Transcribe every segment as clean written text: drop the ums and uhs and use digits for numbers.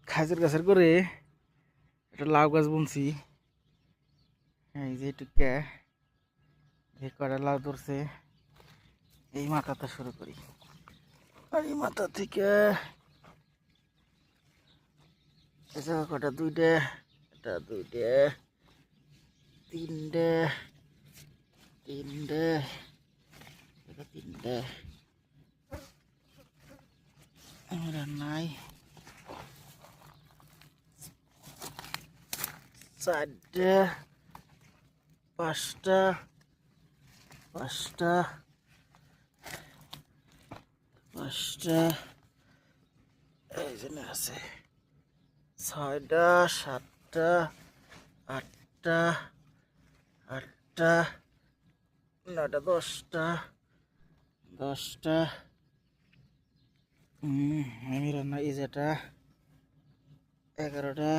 খাজুর গাছের করে একটা লাউ গাছ বুনছি। এই যে টুকা এই কটা লাউ ধরছে। এই মাথাটা শুরু করি, আর এই মাথা থেকে কটা দুইটা, এটা দুইটা, তিনটে, তিনটে, এটা তিনটে, আমার আর নাই, চারটে, পাঁচটা, পাঁচটা, পাঁচটা, এই জন্য আছে ছয়টা, সাতটা, আটটা, আটটা, নটা, দশটা, দশটা, আমি রান্না এই যেটা 11টা,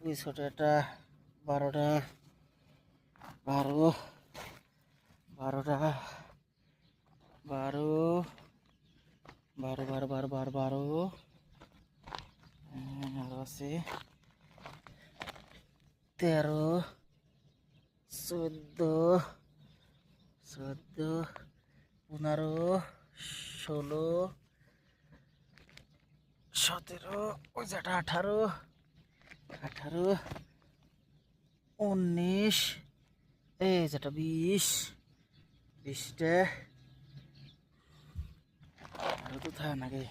ওই ছোটটা 12টা, 12, 12টা, 12, 12, 12, 12, 12, 12, আরো আছে 13, 14, 14, 15, 16, 17, ওই যেটা 18, 18, 19, এই যেটা 20, 20টা, আরো তো থাকে নাকি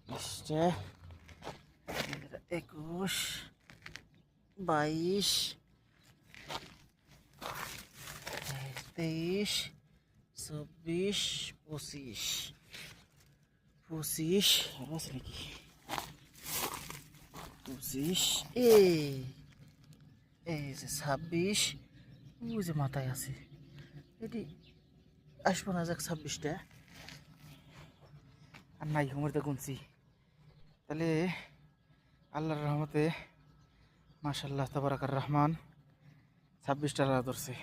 20টা, 21, 22, 23, 24, 25, 25, আরো আছে নাকি 25, এই যে 26, ওই যে মাথায় আছে, এটি আসবো না যাক 26টা, আর নাই ঘুমোতে গুনছি। তাহলে আল্লাহর রহমতে মাশাআল্লাহ তাবারাকার রহমান 26টা ধরছে।